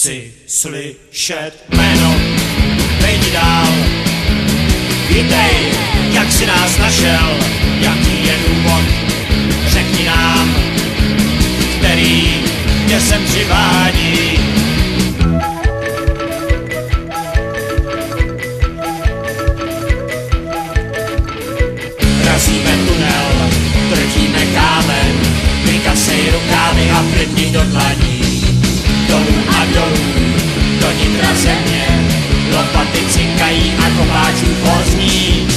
Chci slyšet jméno, nejdi dál. Vítej, jak jsi nás našel, jaký je důvod, řekni nám, který tě sem přivádí. Razíme tunel, držíme kámen, vykasej rukávy a plivni do dlaní. Dolů a dolů, do nitra země, lopaty cinkají a kopáčů pozní.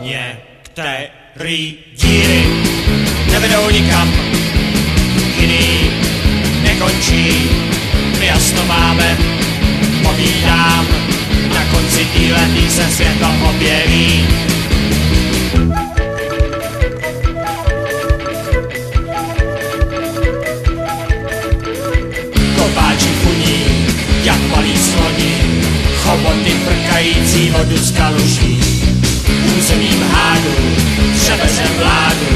Některý díry nevedou nikam, jiný nekončí, my jasno máme, povídám, na konci týletý se světlo objeví. Kopáči funí, jak malí sloni, choboty prkající vodu z kaluží. Územím hádu, třebezem vládu,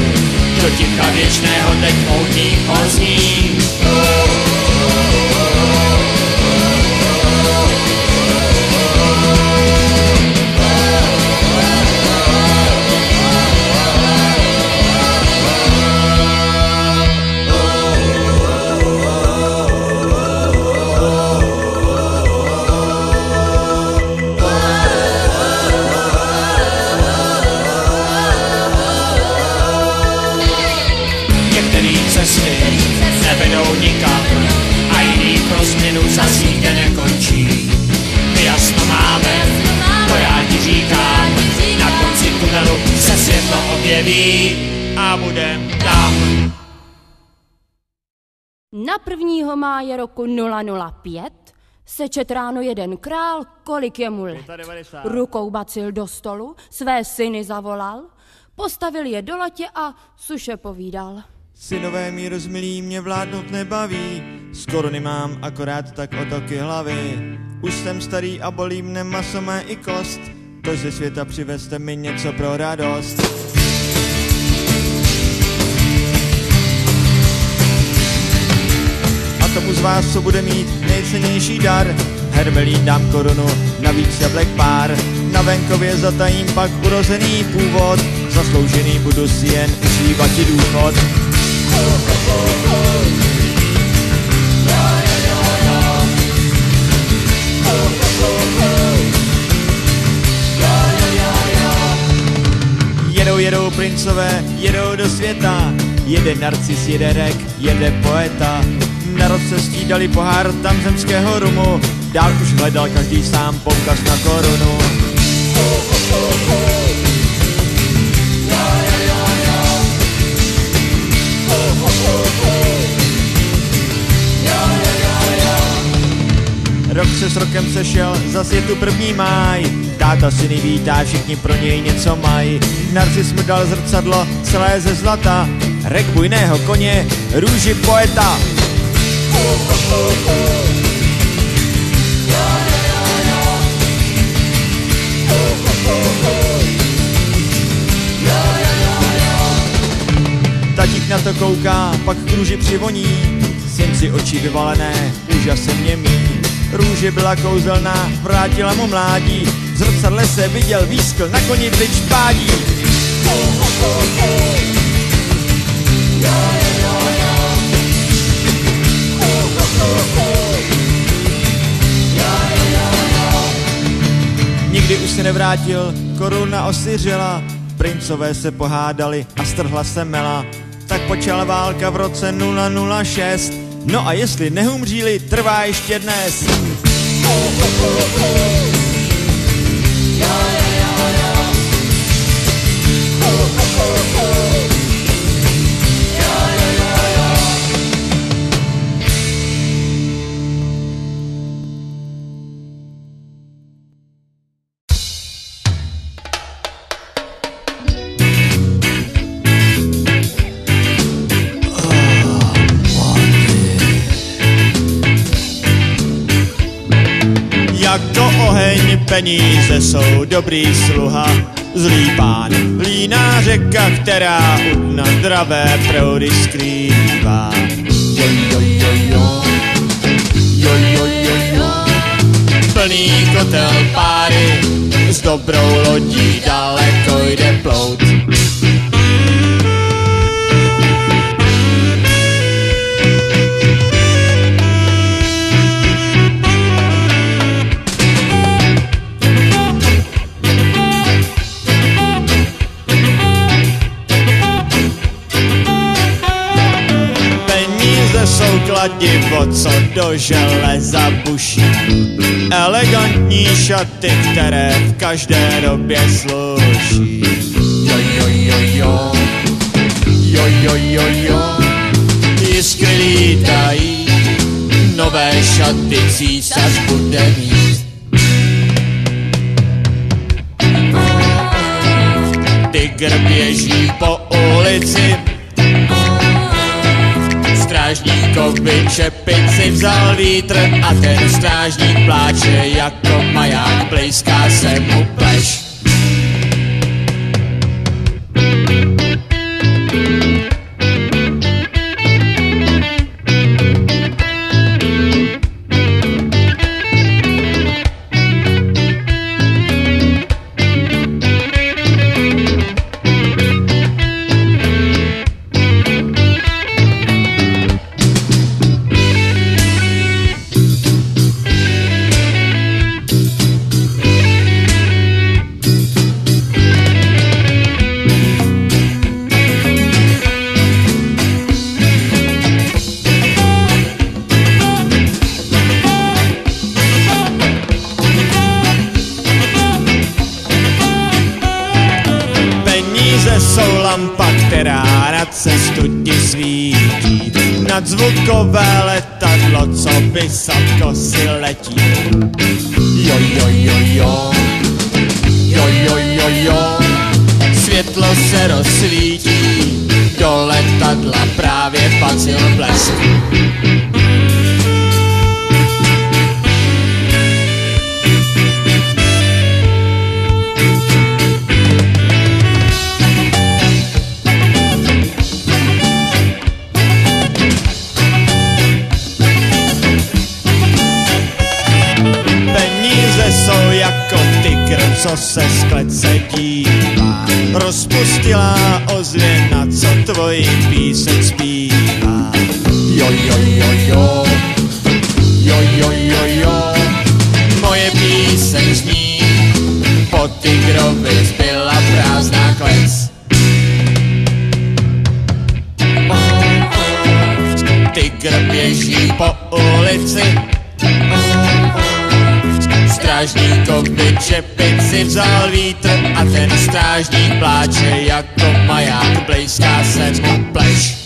do ticha věčného teď moutní ozní. Nevedou nikam a jiný pro změnu zas nikde nekončí. My jasno máme, to já ti říkám, na konci tunelu se světlo objeví a budem tam. Na 1. máje roku 005 se čet ráno jeden král, kolik je mu let. Rukou bacil do stolu, své syny zavolal, postavil je do latě a suše povídal. Synové mí rozmilí, mě vládnout nebaví, skoro nemám akorát tak otoky hlavy. Už jsem starý a bolí mne maso mé i kost, to ze světa přivezte mi něco pro radost. A tomu z vás, co bude mít nejcennější dar, hermelín dám korunu, navíc jablek pár, na venkově zatajím pak urozený původ, zasloužený budu si jen užívat i důchod. Jedou princové, jedou do světa, jede narcis, jede rek, jede poeta. Na roce stídali pohár tam zemského rumu, dál už hledal každý sám poukaz na korunu. Rok se s rokem sešel, zas je tu 1. máj. Táta syny vítá, všichni pro něj něco mají. Narcis mu dal zrcadlo, celé ze zlata, rek bujného koně, růži poeta. Tatík na to kouká, pak k růži přivoní, syn si oči vyvalené, úžasem němý. Růže byla kouzelná, vrátila mu mládí, v zrcadle se viděl výskl, na koni vlič pádí. Nikdy už se nevrátil, koruna osiřela, princové se pohádali a strhla se mela. Tak počala válka v roce 006, no a jestli nehumříli, trvá ještě dnes. Jako oheň Peníze jsou dobrý sluha, zlý pán, líná řeka, která u dna dravé proudy skrývá. Jo, jo, jo, jo. Jo, jo, jo, jo. Plný kotel páry, s dobrou lodí daleko jde plout. Jsou kladivo, co do železa buší. Elegantní šaty, které v každé době sluší. Jo, jo, jo, jo. Jo, jo, jo, jo. Jiskry lítají, nové šaty císař bude mít. Tygr běží po ulici, strážníkovi čepici vzal vítr a ten strážník pláče jako maják, blejská se mu pleš. Jsou lampa, která na cestu ti svítí, nad zvukové letadlo, co by sadko si letí. Jo, jo, jo, jo. Jo, jo, jo, jo. Světlo se rozsvítí, do letadla právě patřil blesk. Jsou jako tygr, co se z klece dívá, rozpustilá ozvěna, co tvoji píseň zpívá. Jo, jo, jo, jo. Jo, jo, jo, jo. Moje píseň zní, po tygrovi zbyla prázdná klec. Tygr běží po ulici, strážníkovi čepici vzal vítr a ten strážník pláče jako maják, blejská se mu pleš.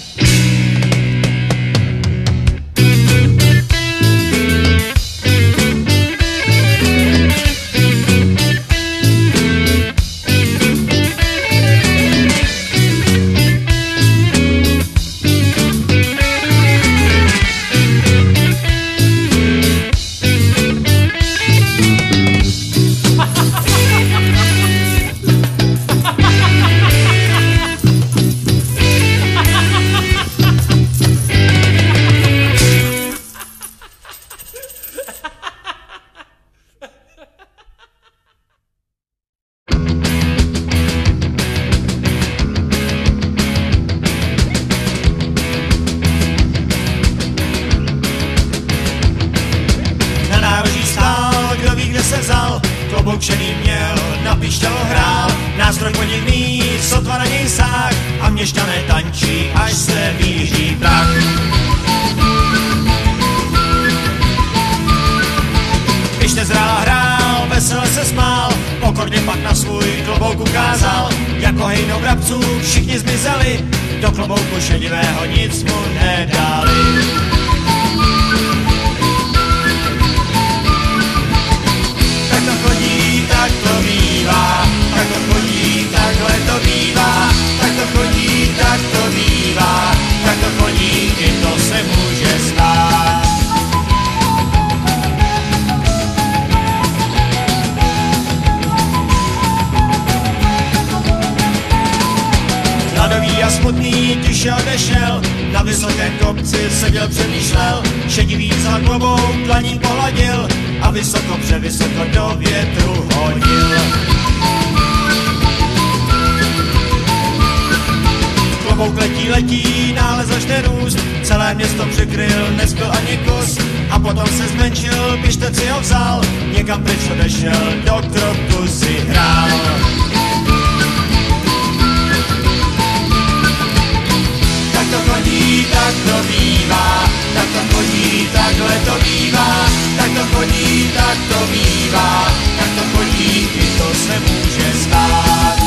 Kloboukšený měl, na pištělo hrál, nástroj podivný, sotva na něj sáh a měšťané tančí, až se výjíždí prach. Když nezrál hrál, vesele se smál, pokorně pak na svůj klobouk ukázal, jako hejno vrabců všichni zmizeli, do klobouku šedivého nic mu nedali. Tak to bývá, tak to chodí, takhle to bývá, tak to chodí, tak to bývá, tak to chodí, i to se může stát. pryč a odešel. Na vysokém kopci seděl, přemýšlel, šedivý za hlavou dlaní pohladil a vysoko převysoko do větru hodil. Klobouk letí, náhle začne růst, celé město překryl, nezbyl ani kus a potom se zmenšil, pištec si ho vzal, někam pryč odešel, do kroku si hrál. Tak to chodí, tak to bývá, tak to chodí, takhle to bývá, tak to chodí, tak to bývá, tak to chodí, i to se může stát.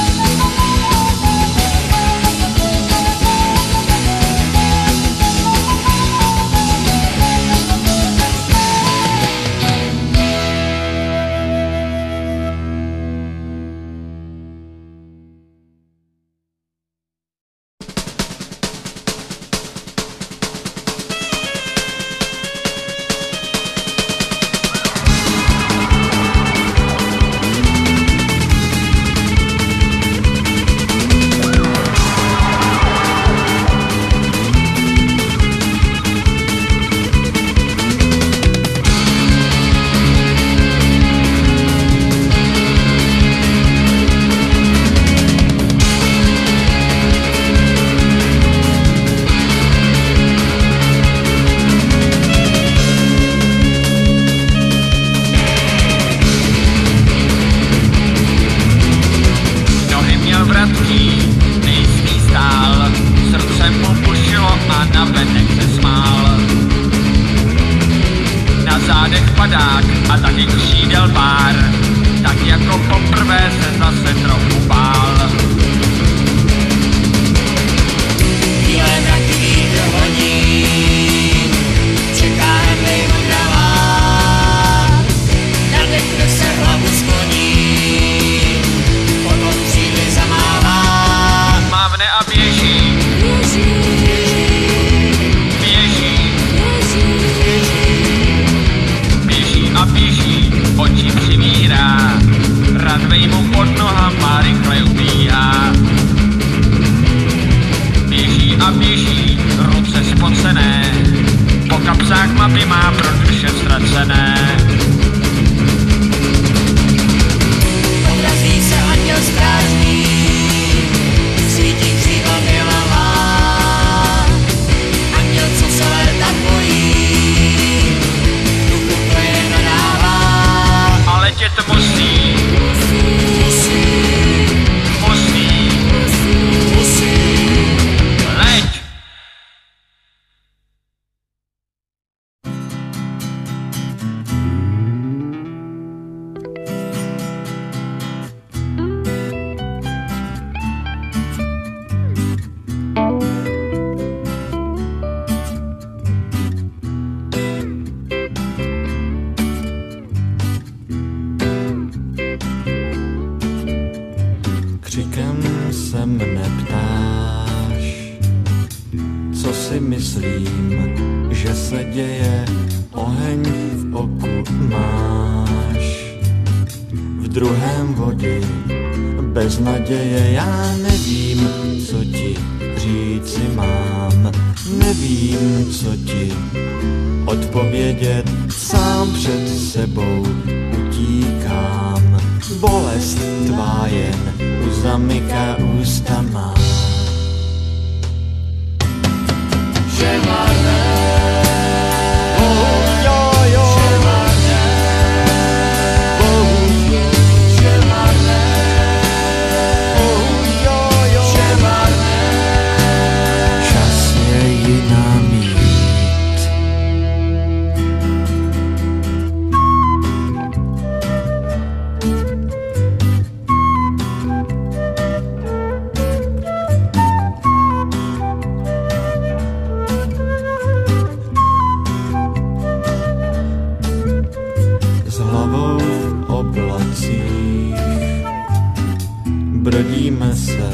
brodíme se,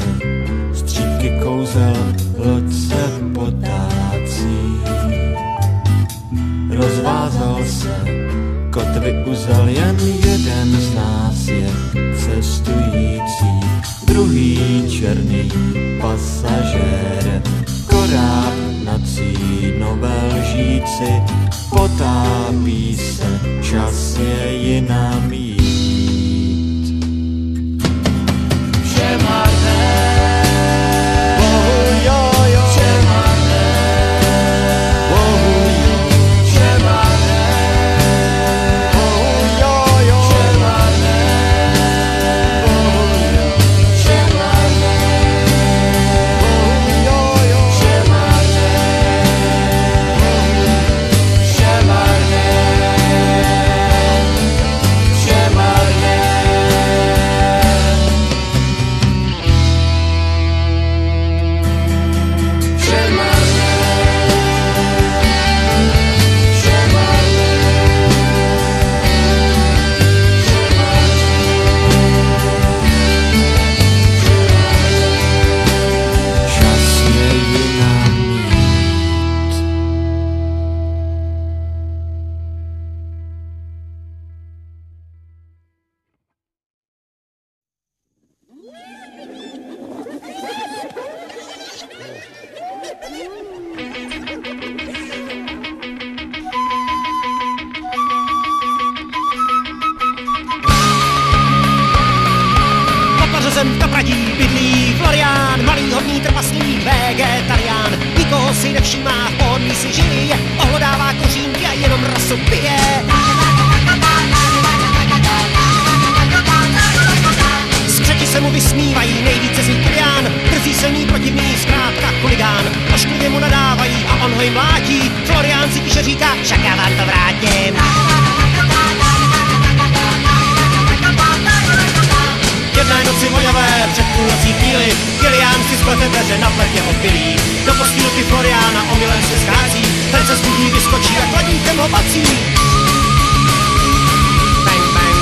střípky kouzel, loď se potácí. Rozvázal se, kotvy uzel, jen jeden z nás je cestující, druhý černý pasažér. korábnací nové lžíci, potápí se, čas je jinam jít. Vše marné, Zem kapradí bydlí Florián, malý hodný trpaslík, vegetarián. Nikoho si nevšímá, pohodlí si žije, ohlodává kořínky a jenom rasu pije. Skřeti se mu vysmívají, nejvíce z nich Kilián, drzí silný protivný, zkrátka chuligán. Ošklivě mu nadávají a on ho jim mlátí, Florián si tiše říká, však já vám to vrátím. Jedné noci voňavé, před půlnocí chvíli, Kilián si splete dveře na pletě opilý. Do postýlky Floriána omylem se schází, ten se z budí vyskočí a kladníkem ho bací. Bang, bang.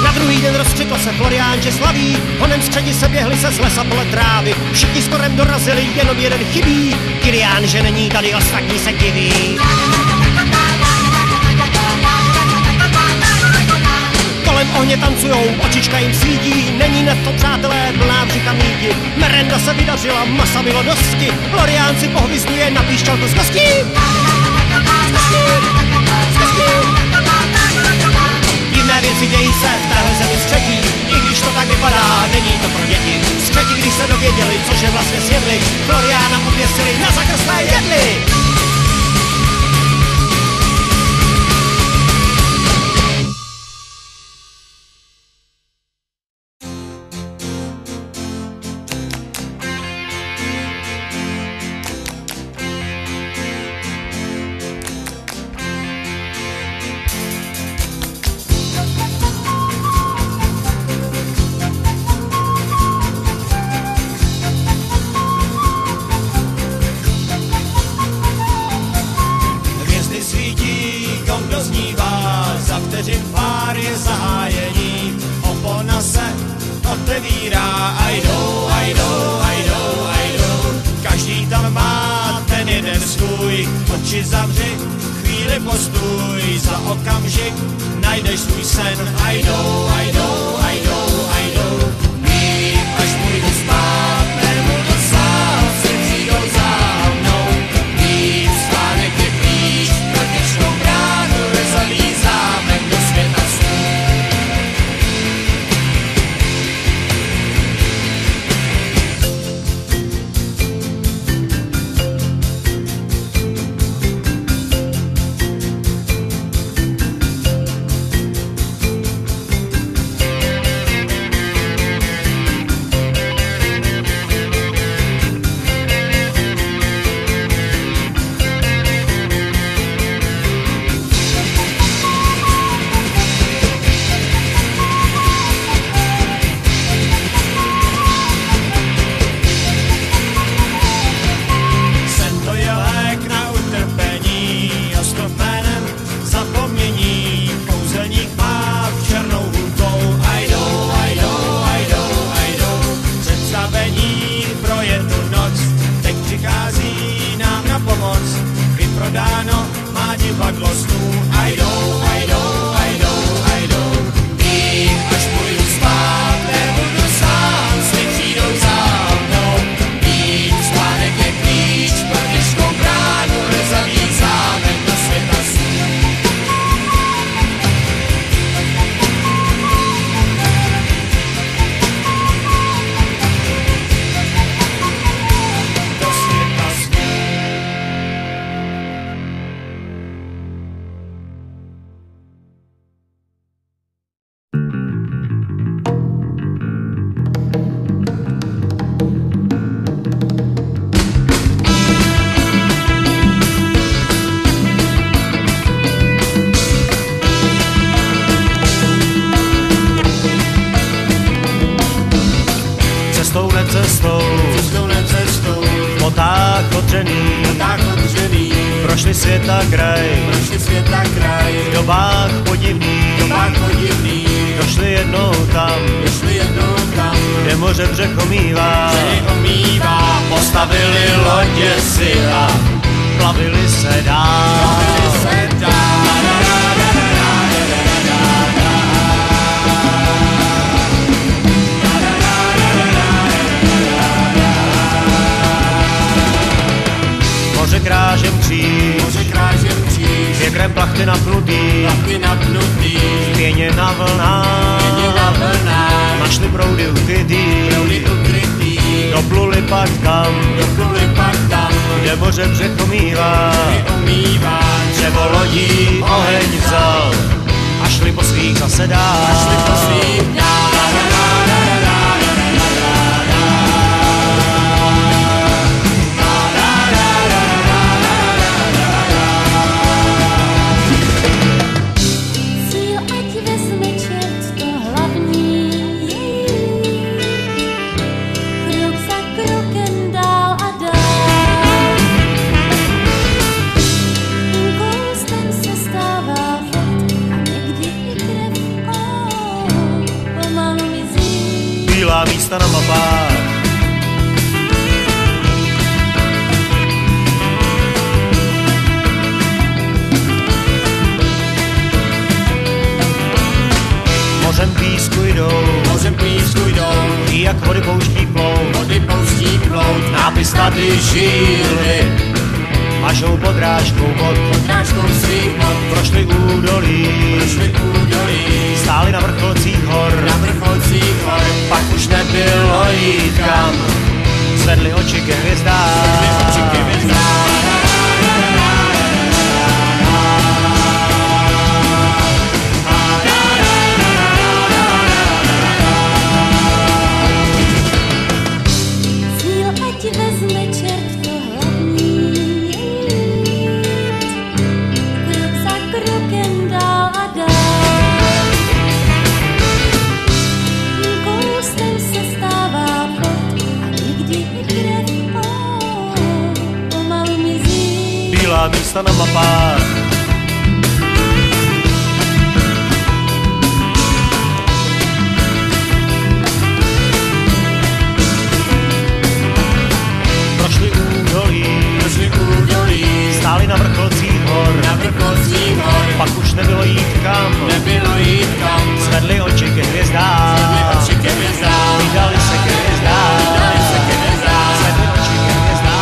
Na druhý den rozkřikl se Florián, že slaví, honem středi se běhli se z lesa podle trávy. Všichni skorem dorazili, jenom jeden chybí, Kilián, že není tady, ostatní se diví. Kolem ohně tancujou, očička jim svítí, není net to, přátelé, plná břicha míti. Merenda se vydařila, masa bylo dosti, Florián si pohvizduje na píšťalku z kosti. Divné věci dějí se v téhle zemi střetí, i když to tak vypadá, není to pro děti. Střeti, když se dověděli, což je vlastně sjedli, Floriána oběsili, na zakrslé jedli. Oči zavři, chvíli postůj, za okamžik najdeš svůj sen. I know, mít, až půjdu spát, nebudu sám, si přijdou za mnou. Mít, spánek je klíč, pro těžkou bránu rezavý zámek do světa snů. Prodáno, má divadlo snů. I know, mít, až půjdu spát, nebudu sám, sny přijdou za mnou. Mít, odřený, prošli svět a kraj, v dobách podivných, došli jednou tam, kde moře břeh omývá, postavili lodě si a plavili se dál. Moře krážem kříž, věkrem plachty napnutý, v pěně na vlnách, našli proudy ukrytý, dopluli pak tam, kde moře břeh omývá, dřevo lodí oheň vzal a šli po svých zase dál. Místa na mapách, mořem písku jdou, i jak vody pouští plout, nápis tady žíly, mažou podrážkou bod, prošli údolí, stáli na vrcholcích hor, pak už nebylo jít kam, zvedli oči ke hvězdám. Místa na mapách, prošli údolí, stáli na vrcholcích hor, pak už nebylo jít kam, zvedli oči ke hvězdám, vydali se ke hvězdám, zvedli oči ke hvězdám.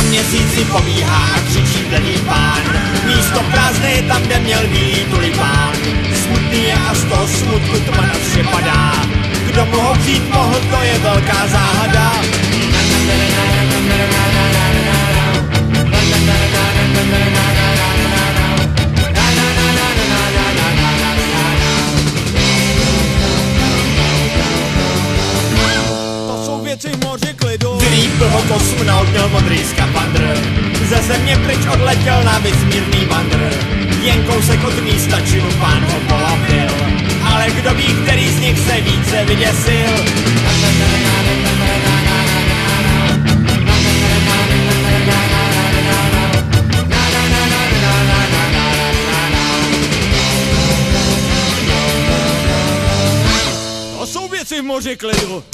Měsíci pobíhá a křičí bledý pán, místo prázdné tam, kde měl bílý tulipán. Smutný je a z toho smutku tma na vše padá, kdo mu ho vzít mohl, to je velká záhada. To jsou věci v moři klidu. Vylípl ho kosmonaut, měl modrý skafandr, ze země pryč odletěl na vesmírný vandr. Jen kousek od místa, činu pán ho polavil, ale kdo ví, který z nich se více vyděsil. To jsou věci v moři klidu.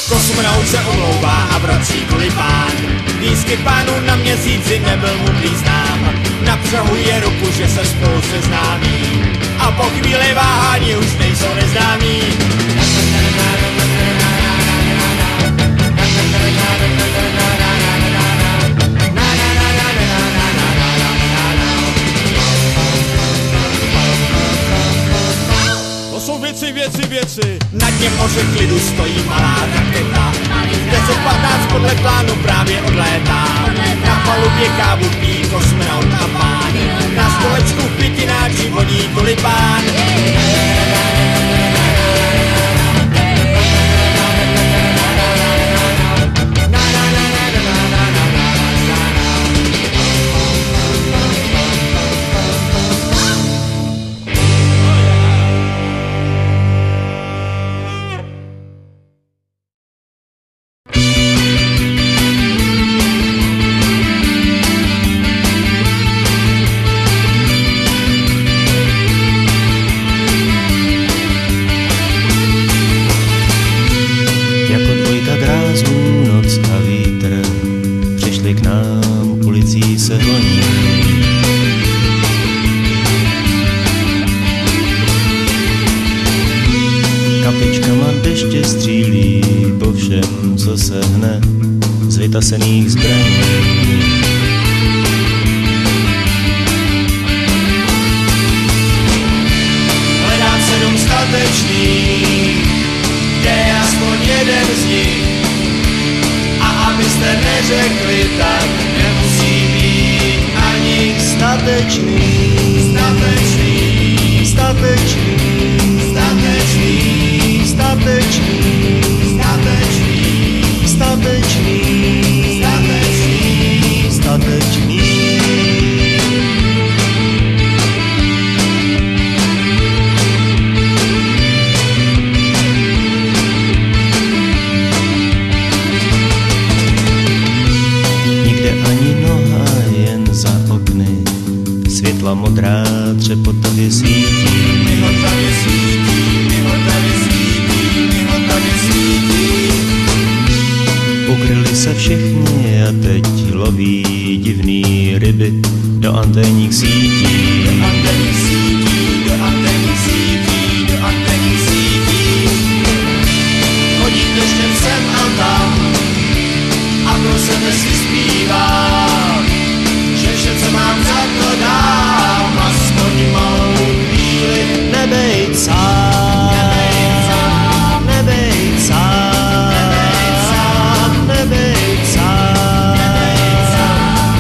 Kosmonaut se omlouvá a vrací tulipán. Výskyt pánů na měsíci nebyl mu prý znám. Napřahuje ruku, že se spolu seznámí, a po chvíli váhání už nejsou neznámí. jsou věci. Na dně moře klidu stojí malá raketa. 10:15 podle plánu právě odlétá. Na palubě kávu pí kosmonaut a pán. Na stolečku v květináči voní tulipán. Vytasených zbraní. Hledám 7 statečných, kde je aspoň jeden z nich. A abyste neřekli, tak nemusí být ani statečný. Světla modrá třepotavě svítí. Ukryli se všichni a teď loví divný ryby do anténních sítí. Chodí deštěm sem a tam a pro sebe si zpívám, že vše, co mám za to dám, aspoň malou chvíli. Nebejt sám, nebejt sám, nebejt sám, nebejt sám,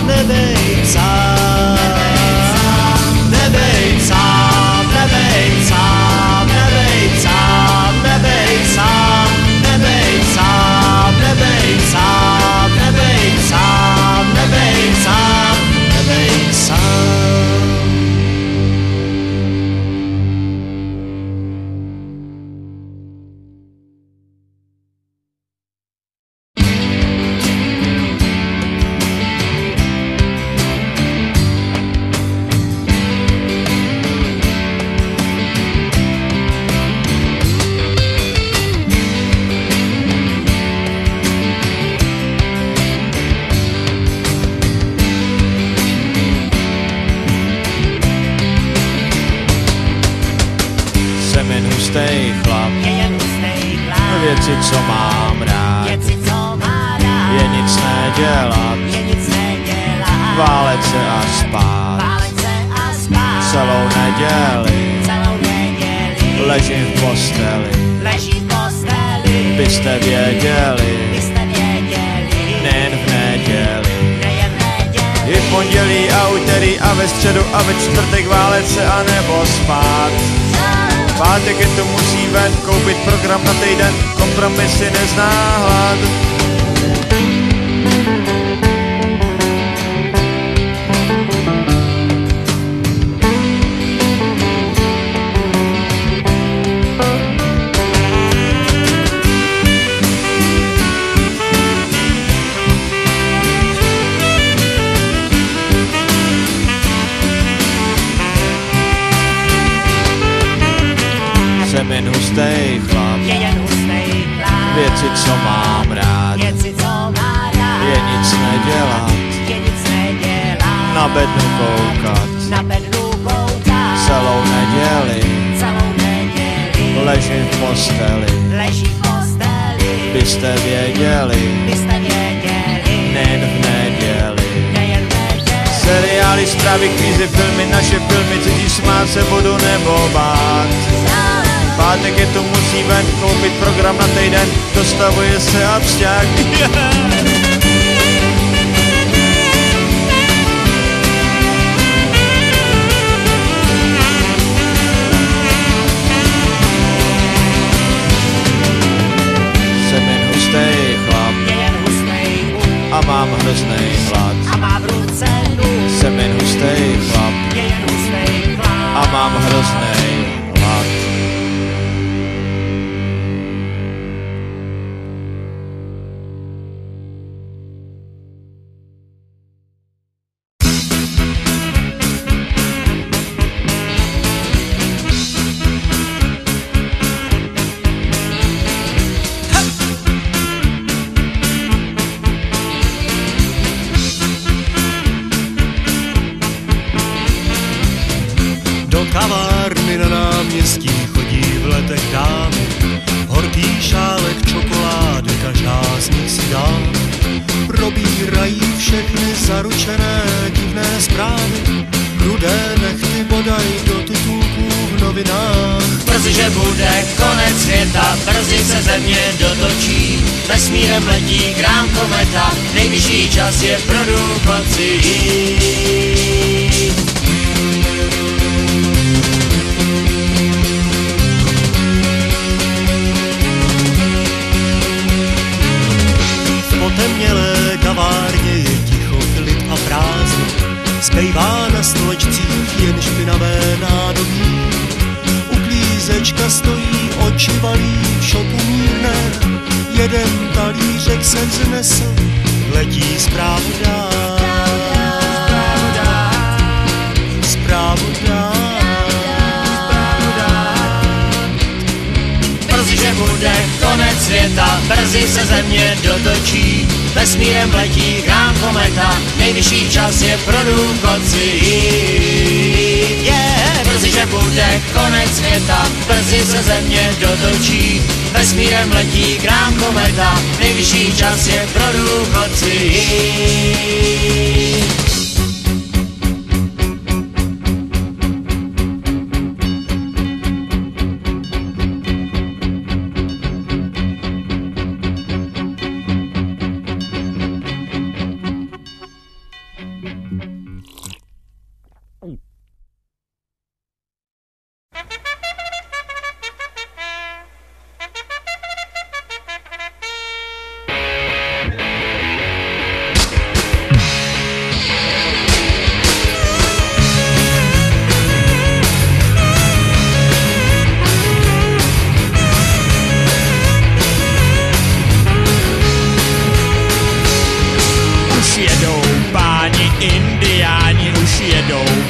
nebejt sám, nebejt sám, nebejt sám, nebejt sám, nebejt sám, nebejt sám, nebejt sám, nebejt sám, nebejt sám. hustej chlap, věci, co mám rád, je nic nedělat, válet se a spát, celou neděli, ležím v posteli, byste věděli, nejen v neděli, i v pondělí a úterý a ve středu a ve čtvrtek válet se a nebo spát. Pátek je to musí ven, koupit program na týden, kompromisy nezná hlad. Jsem jen hustej chlap, věci, co mám rád, je nic nedělat, na bednu koukat, celou neděli, ležím v posteli, byste věděli, nejen v neděli. Seriály, zprávy, kvízy, filmy, naše filmy, cítíš smát se budu nebo bát. musí ven, koupit program na týden, dostavuje se absťák. Jsem jen hustej chlap a mám hroznej hlad. Jsem jen hustej chlap a mám hroznej hlad. Kavárny na náměstí chodí v letech dámy, horký šálek čokolády každá z nich si dá. Probírají všechny zaručené divné zprávy, rudé nechty bodaj do titulků v novinách. Brzy, že bude konec světa, brzy se země dotočí, vesmírem letí krám kometa, nejvyšší čas je pro důchodci jít. Potemnělé kavárně je ticho, klid a prázdno. Zbývá na stolečcích jen špinavé nádobí. Uklízečka stojí, oči valí v šopu mírné. Jeden talířek se vznesl, letí zprávu dát. Zprávu dát. Brzy, že bude konec světa, brzy se země dotočí, vesmírem letí krám kometa, nejvyšší čas je pro důchodci jít. Brzy, že bude konec světa, brzy se země dotočí, vesmírem letí krám kometa, nejvyšší čas je pro důchodci jít.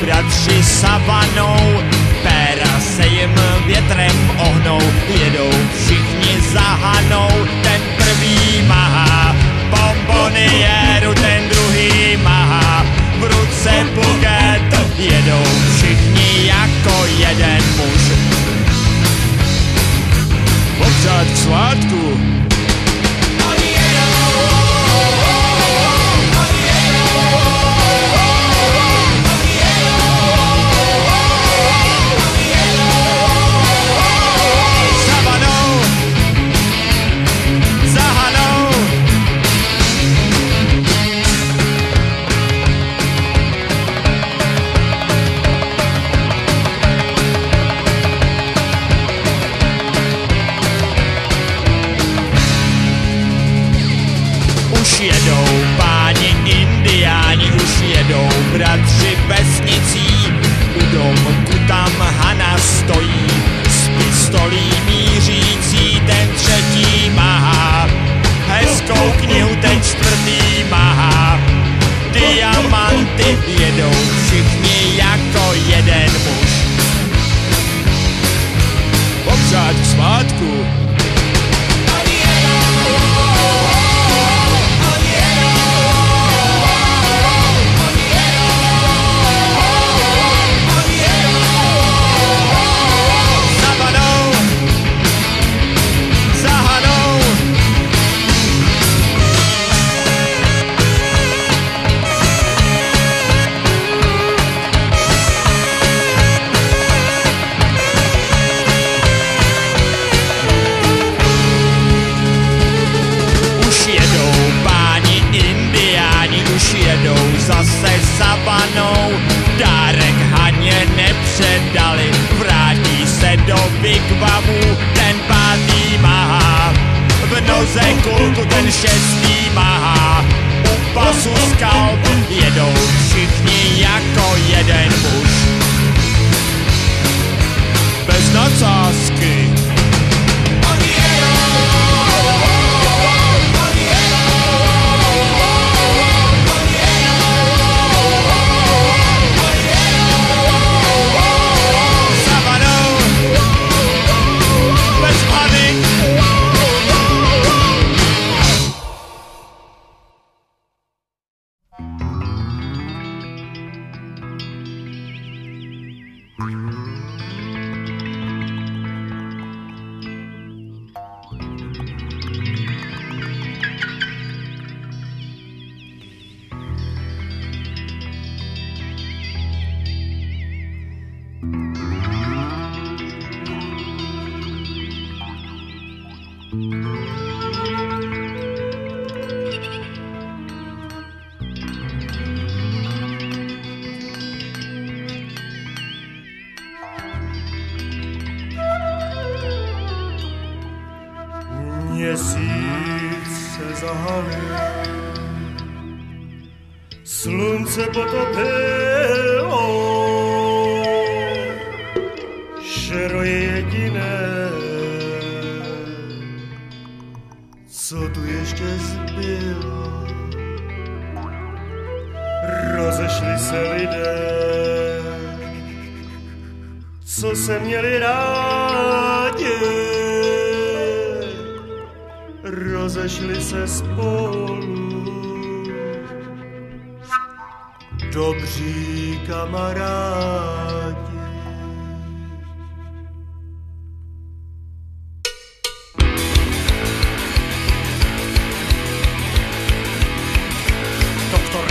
bratři savanou, péra se jim větrem ohnou, jedou všichni za Hanou, ten prvý mahá bomboniéru, ten druhý mahá v ruce buket, jedou všichni jako jeden muž. Popřát k svátku. Jedou páni indiáni, už jedou bratři vesnicí, u domku tam Hana stojí, s pistolí mířící, ten třetí mahá, hezkou knihu ten čtvrtý mahá, diamanty jedou všichni jako jeden muž. Popřát k svátku. Vigvamu ten pátý mahá, v noze kulku ten šestý mahá. U pasu skal jedou všichni jako jeden muž. Bez nadsázky. Měsíc se zahalil, slunce potopilo, šero je jediné, co tu ještě zbylo. Rozešli se lidé, co se měli rádi, rozešli se spolu, dobří kamarádi.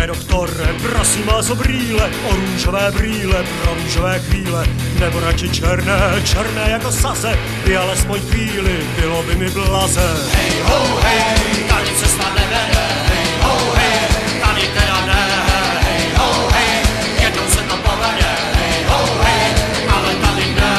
Doktore, prosím vás o brýle, o růžové brýle, pro růžové chvíle, nebo radši černé, černé jako sase, by alespoň chvíli, bylo by mi blaze. Hej ho, hej, tady cesta nevede, hej ho, hej, tady teda ne, hej ho, hej, jednou se to povede, hej ho, hej, ale tady ne.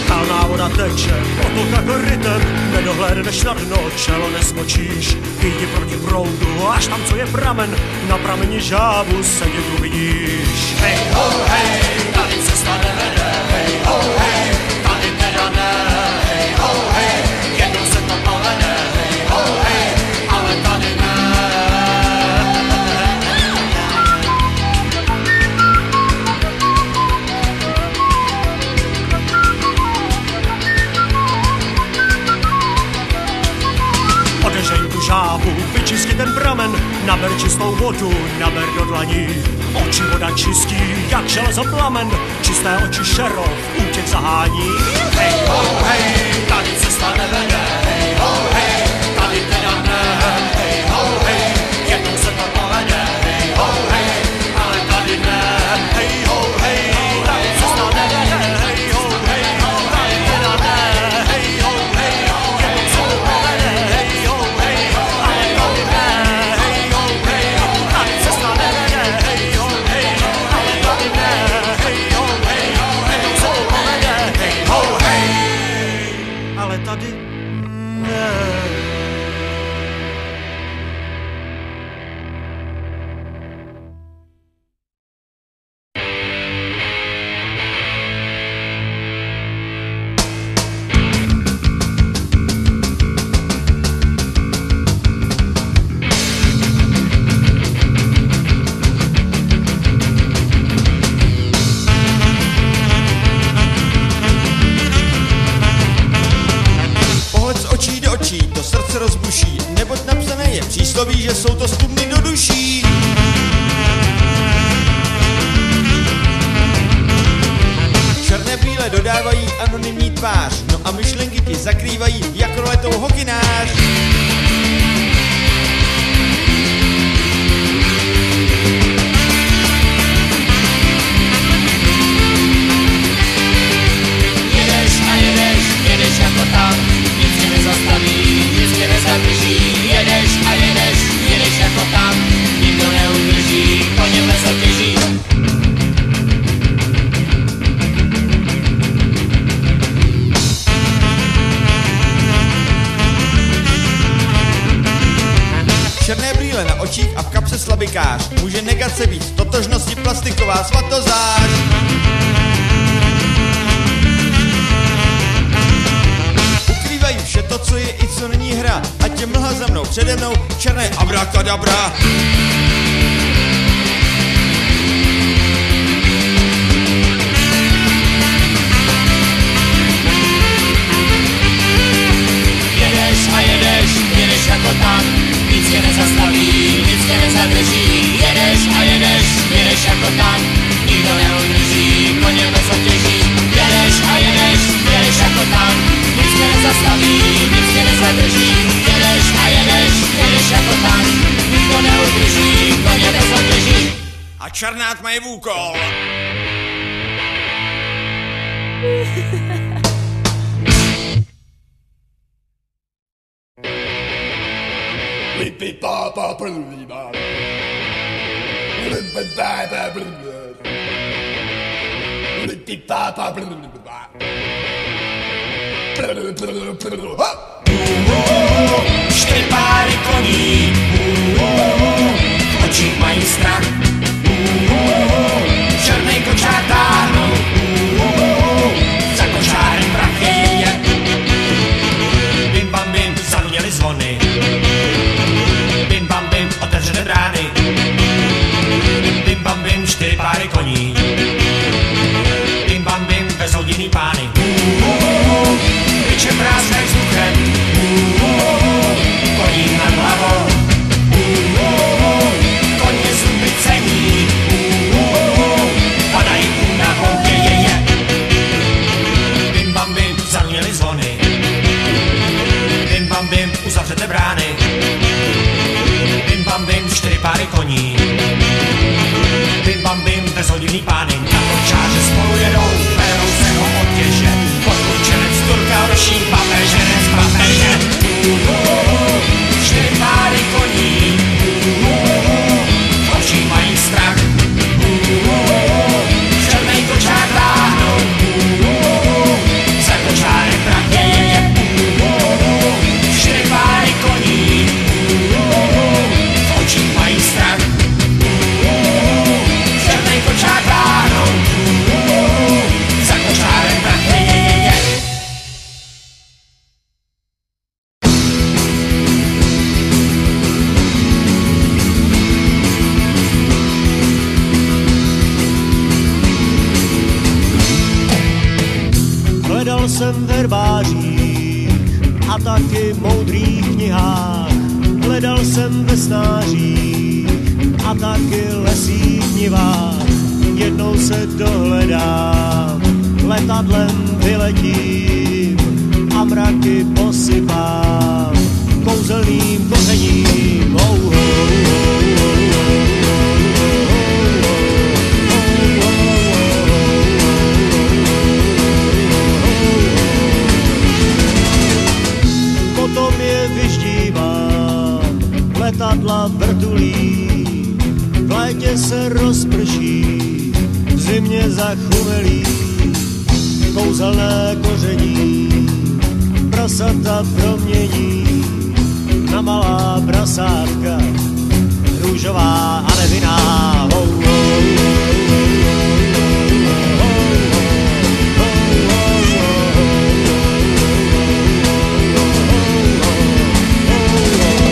Kalná voda teče, potok jako rytem, nedohlédneš na dno, čelo nesmočíš, jdi proti proudu, až tam, co je pramen, na prameni žábu sedět uvidíš. Hej ho, hej, tady cesta nevede, hej ho, hej, tady teda ne, hej ho, hej, jednou se to povede, hej ho, hej, ale tady ne. Odežeň tu žábu, vyčisti ten pramen, naber čistou vodu, naber do dlaní. Oči voda čistí, jak železo plamen, čisté oči šerov, útěk zahání. Hej ho, hej, tady cesta nevede, hej ho, hej, tady teda ne, hej ho, hej, jednou se to povede, hej ho, hej, ale tady ne, hej ho, hej, tady cesta nevede, hej ho, hej, tady teda ne, hej ho, hej, jednou se to povede, hej ho, hej, ale tady ne, hej ho, hej, tady cesta nevede, hej ho, hej, ale tady ne, hej ho, hej, jednou se to povede, hej ho, hej. Ale tady ne. Pohled z očí do očí, to srdce rozbuší, neboť napsané je přísloví, že jsou to studny do duší. Černé brýle dodávají anonymní tvář, no a myšlenky ti zakrývají jako roletou hokinář. Jedeš a jedeš, jedeš jako tam, nic tě nezastaví, nic tě nezadrží. Jedeš a jedeš, jedeš jako tam, nikdo neudrží. může negace být totožnosti plastiková svatozář. Ukrývají vše to, co je i co není hra, ať je mlha za mnou, přede mnou, černé abrakadabra. Jedeš jako tam, nic tě nezastaví, nic tě nezadrží. Jedeš jako tam, nikdo neudrží, koně bez obtěží. Jedeš jako tam, nic tě nezastaví, nic tě nezadrží. Jedeš jako tam, nikdo neudrží, koně bez obtěží. A černát mají úkol. Čtyři páry koní, v očích mají strach. Černej kočár táhnou, za kočárem prach je. Bim bam bim, zaduněly zvony. Bim bam bim, otevřené brány. Bim bam bim, čtyři páry koní. Bim bam bim, bezhodiný pány. Vyče práskaj vzduchem, koní nad hlavou. Koně zuby cení, padají únavou, je. Bim bam bim, zaduněly zvony. Bim bam bim, uzavřete brány. Bim bam bim, čtyři páry koní. Bim bam bim, bezhodiný pány. Na kočáře spolu jedou, berou se ho otěže. Podlučenec Turka, roční papeženec, papeže. Čtyři páry koní, oči mají strach. Černej kočár táhnou, za kočárem prach je. Čtyři páry koní, oči mají strach. Černej kočár táhnou, za kočárem prach je. Hledal jsem v herbářích a taky moudrých knihách. Hledal jsem ve snářích a taky lesích knivách. Jednou se dohledám, letadlem vyletím a mraky posypám kouzelným kořením. Potom je vyždívám, letadla vrtulí, v létě se rozprší, v zimě zachumelí, kouzelné koření, prasata promění na malá prasátka, růžová a nevinná.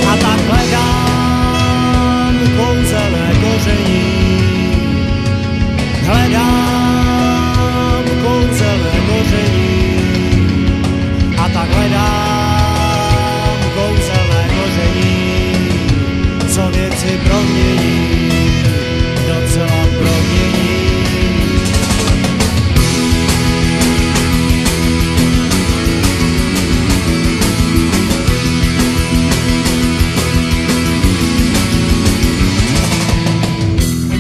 A tak hledám kouzelné koření, hledám kouzelné koření, a tak hledám kouzelné koření, co věci promění, docela promění.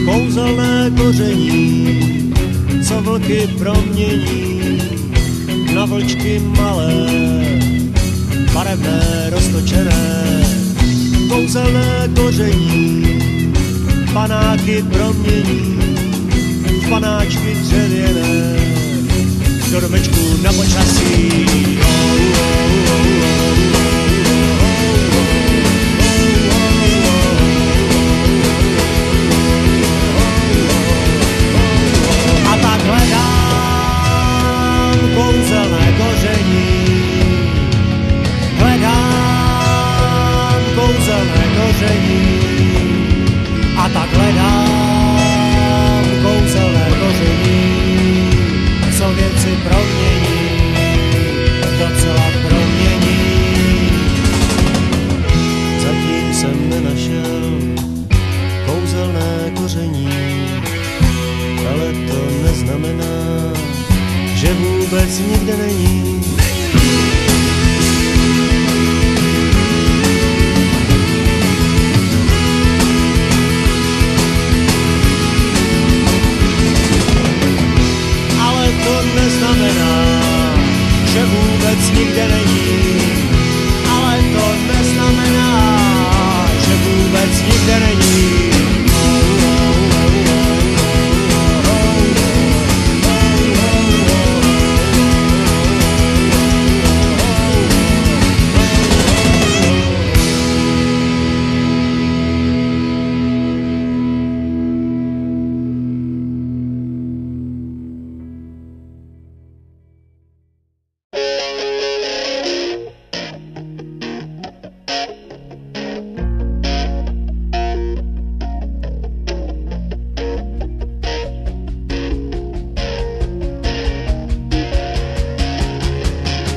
Kouzelné koření, co vlky promění na vlčky malé, barevné, roztočené. Kouzelné koření, panáky promění v panáčky dřevěné, do domečku na počasí. vůbec nikde není. Ale to neznamená, že vůbec nikde není. Ale to neznamená, že vůbec nikde není.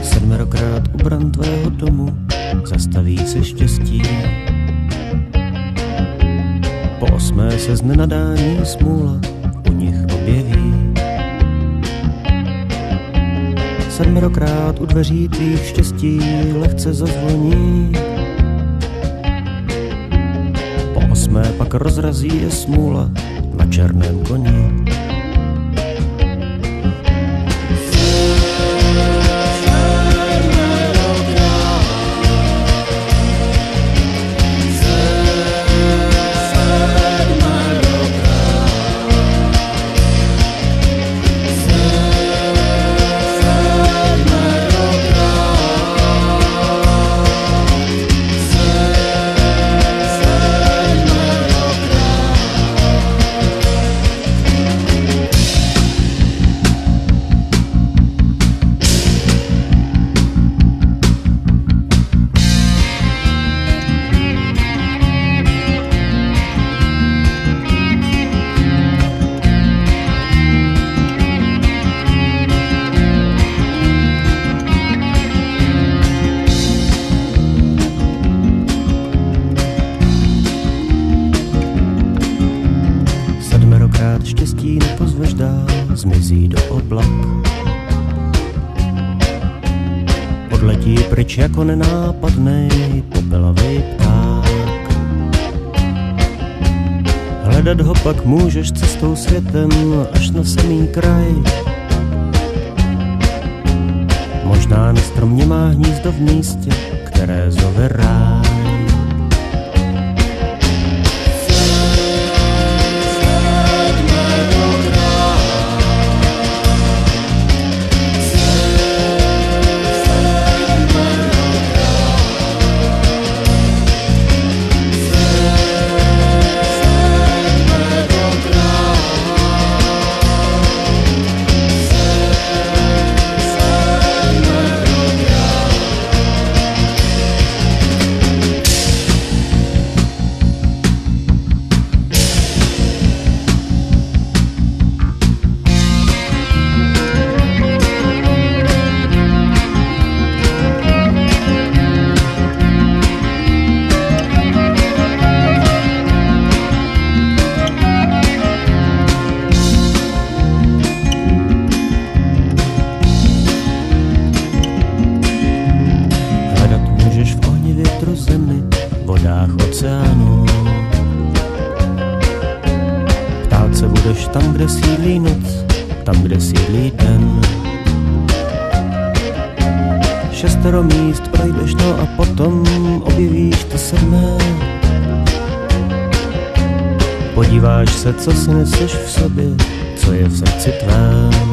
Sedmerokrát u bran tvého domu zastaví se štěstí. Po 8. se z nenadání smůla u nich objeví. Sedmerokrát u dveří tvých štěstí lehce zazvoní. Po 8. pak rozrazí je smůla na černém koni. Štěstí nepozveš dál, zmizí do oblak. Odletí pryč jako nenápadnej popelavej pták. Hledat ho pak můžeš cestou světem až na samý kraj. Možná na stromě má hnízdo v místě, které zove ráj. Oceánu. Ptát se budeš tam, kde sídlí noc, tam, kde sídlí den. 6 míst projdeš, no a potom objevíš to 7. Podíváš se, co si neseš v sobě, co je v srdci tvém.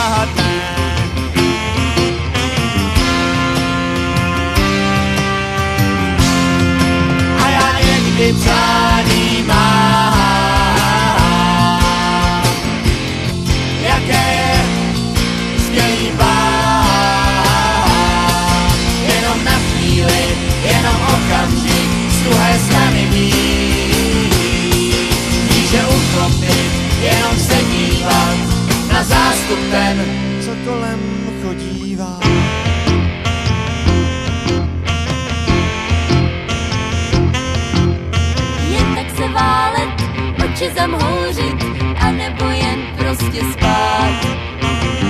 váhat ne. A já někdy přání mám, jaké je zpěvá. Jenom na chvíli, jenom okamžik, z druhé strany ví, že uchopit, jenom se dívat na zástup ten, co kolem chodívá. Jen tak se válet, oči zamhouřit, anebo jen prostě spát.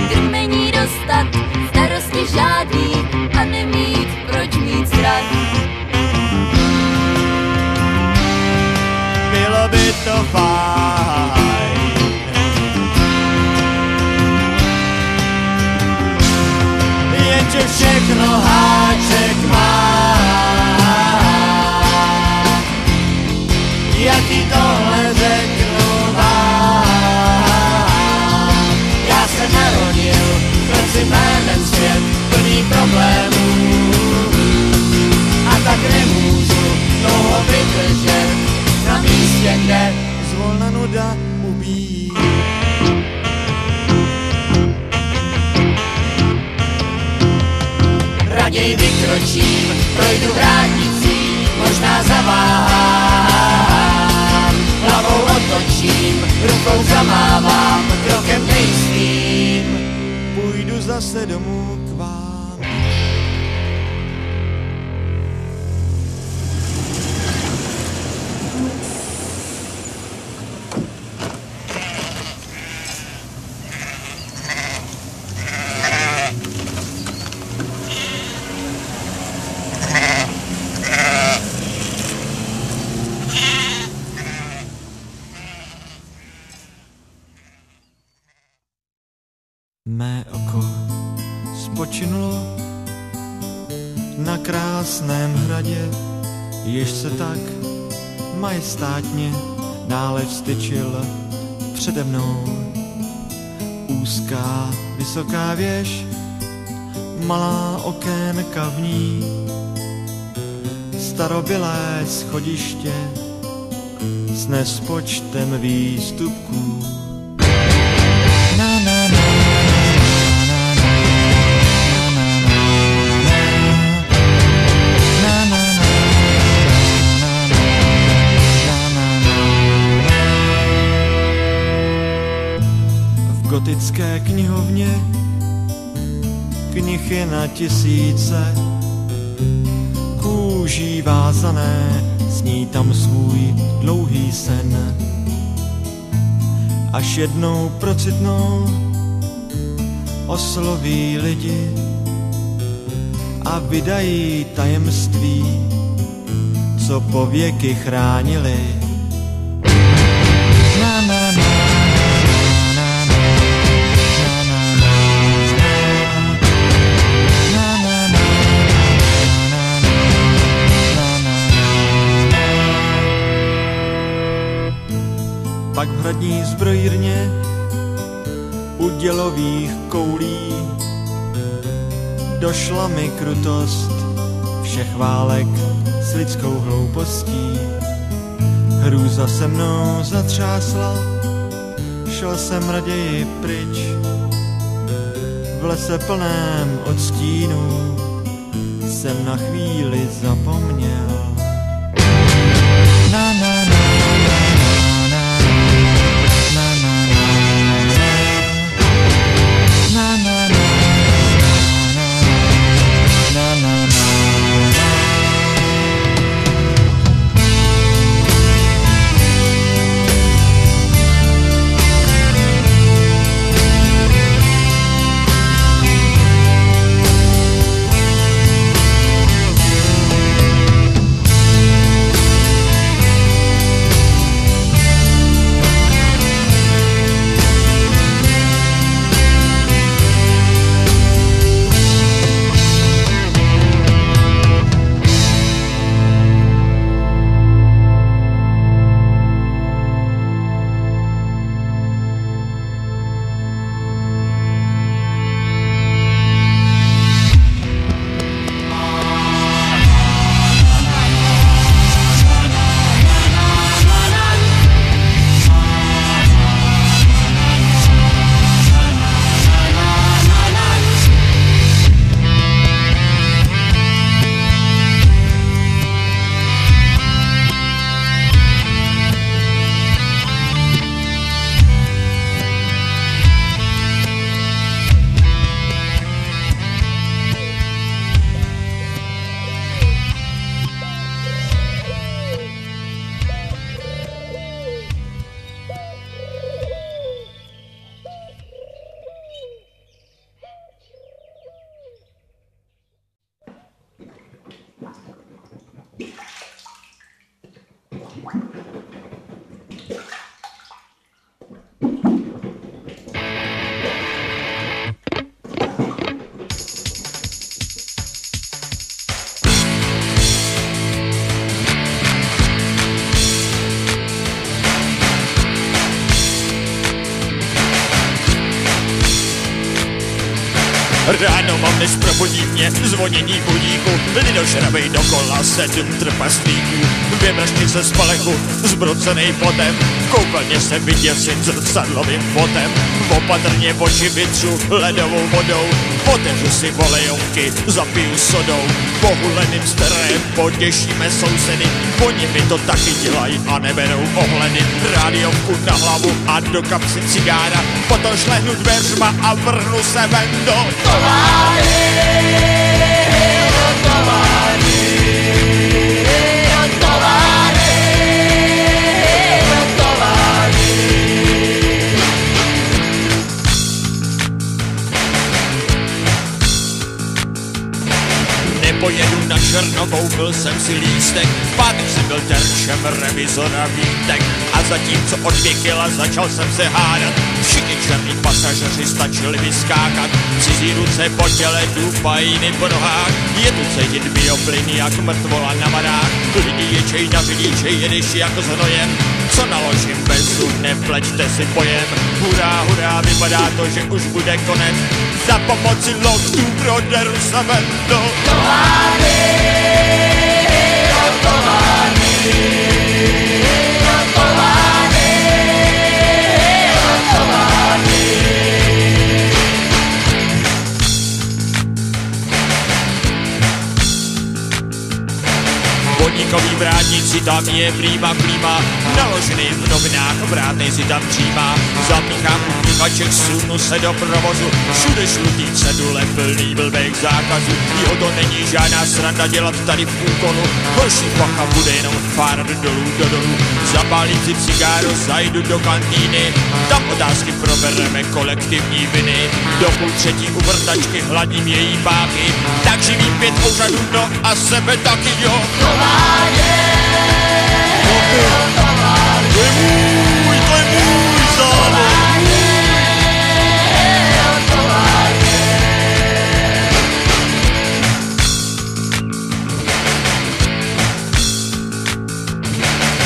Krmení dostat, starosti žádný a nemít proč mít strach. Bylo by to fajn, jenže všechno háček má. Jak ti tohle řeknu vám, já jsem narodil mezi jménem svět plný problémů a tak nemůžu dlouho vydržet na místě, kde zvolna nuda ubíjí. Raději vykročím, projdu vrátnicí, možná zaváhám, hlavou otočím, rukou zamávám, krokem nejistým, půjdu zase domů k vám. Mé oko spočinulo na krásném hradě, jež se tak majestátně dále vztyčil přede mnou. Úzká, vysoká věž, malá okénka v ní, starobylé schodiště s nespočtem výstupků. V gotické knihovně knih je na tisíce, kůží vázané sní tam svůj dlouhý sen. Až jednou procitnou, osloví lidi a vydají tajemství, co po věky chránili. Pak v hradní zbrojírně u dělových koulí došla mi krutost všech válek s lidskou hloupostí. Hrůza se mnou zatřásla, šel jsem raději pryč. V lese plném odstínů jsem na chvíli zapomněl. Ráno mám dnes probudí mě zvonění budíku, lidožravej dokola 7 trpaslíků. 2 mračnice z palechu, zbrocenej potem, v koupelně se vyděsím zrcadlovým fotem. Opatrně oči vytřu ledovou vodou, otevřu si volejonky, zapiju sodou. Pohuleným starém potěšíme sousedy, oni mi to taky dělají a neberou ohledy. Rádiovku na hlavu a do kapsy cigára, potom šlehnu dveřma a vrhnu se ven do továrny. Pojedu na Černovou, byl jsem si lístek, v pátek jsem byl terčem revizora Vítek. A zatímco od 2 kila začal jsem se hádat, všichni černý pasažeři stačili vyskákat. Cizí ruce po těle, dupajiny po nohách, je tu cítit bioplyn jak mrtvola na varách. Lidi ječej na řidiče, jedeš jako s hnojem, co naložím bez zub, neplečte si pojem. Hurá, hurá, vypadá to, že už bude konec, za pomoci loktů proderu se ven do továrny, do továrny, do továrny, do továrny. Vodníkový vrátníci, tam je prýma klíma, naložený v novinách, vrátnej si tam dřímá. Zapíchám umývaček, sunu se do provozu, všude šlutý cedule plný blbých zákazů. Jo, to není žádná sranda dělat tady v úkonu, horší pacha bude jenom párat dolů do dolů. Zapálím si cigáro, zajdu do kantýny, tam otázky probereme kolektivní viny. Do 2:30 u vrtačky hladím její páky, tak živím 5 úřadů, no a sebe taky jo. To je můj závod.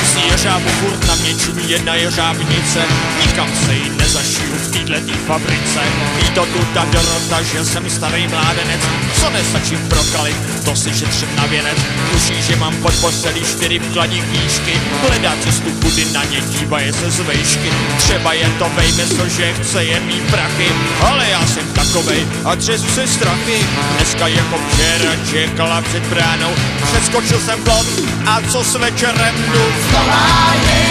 Z jeřábu furt na mě čumí jedna jeřábnice, nikam se jí nezašiju v této fabrice. Ví to tu ta Dorota, že jsem starý mládenec, co nestačím prokalit, to si šetřím na věnec. Tuší, že mám pod postelí 4 vkladní knížky, hledá cestu kudy na ně, dívaje se z vejšky. Třeba je to vejmysl, že chce jen mý prachy, ale já jsem takovej a třesu se strachy. Dneska jako včera čekala před bránou, přeskočil jsem blok a co s večerem jdu z továrny,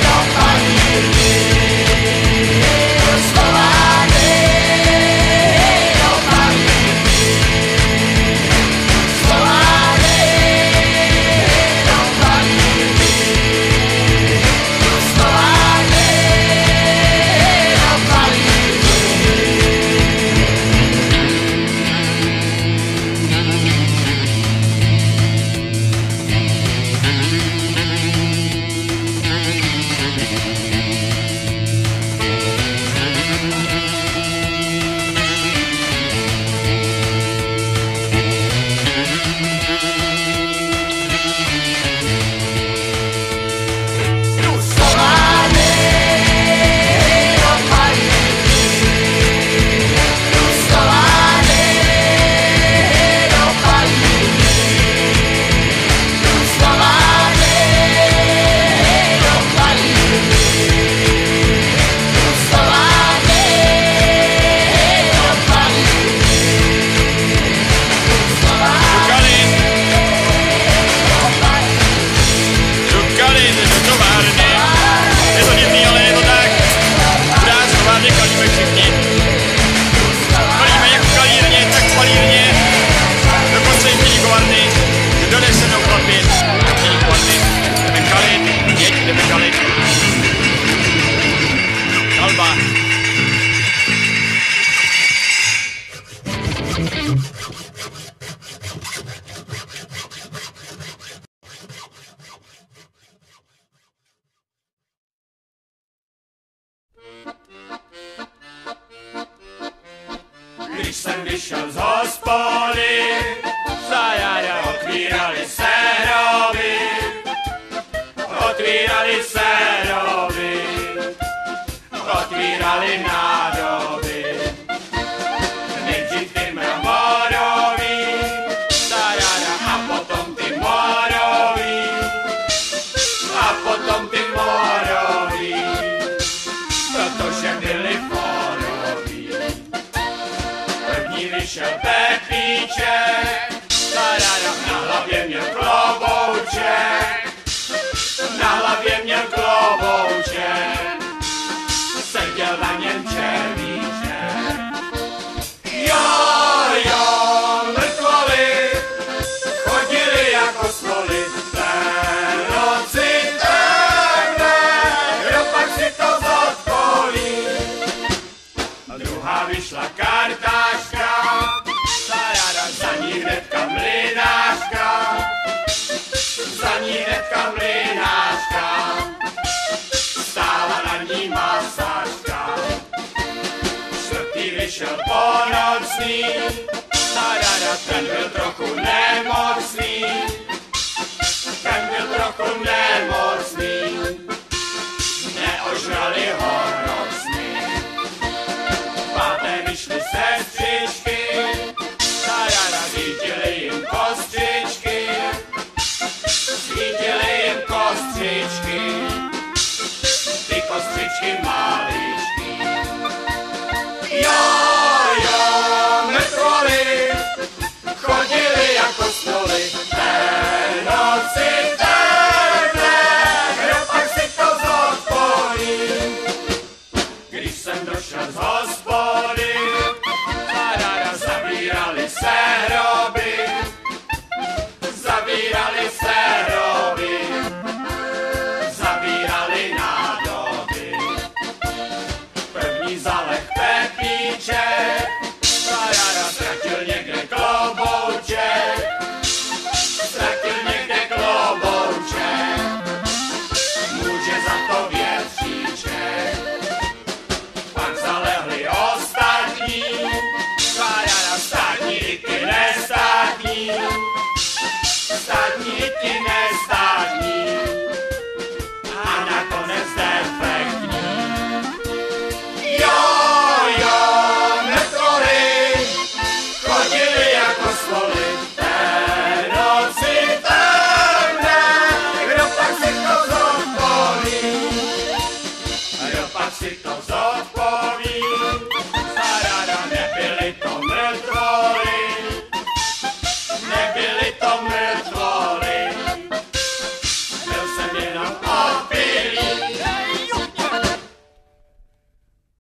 do palírny, z továrny, do palírny, z továrny, do palírny, z továrny, do palírny. Když jsem vyšel z hospody, za jara otvírali se hroby, otvírali se hroby, otvírali nádoby. vyšel Pepíček, na hlavě měl klobouček, na hlavě měl klobouček, seděl na něm červíček. Jo, mrtvoly chodili jako smoly, té noci temné, kdo pak si to zodpoví. A druhá vyšla kartářka, za ní hnedka mlynářka, za ní hnedka mlynářka, stála na ní masážka. Čtvrtý vyšel ponocný, ten byl trochu nemocný, ten byl trochu nemocný, neožrali ho hrozný. Páté vyšly sestřičky, svítily jim kostřičky, svítily jim kostřičky, ty kostřičky malý.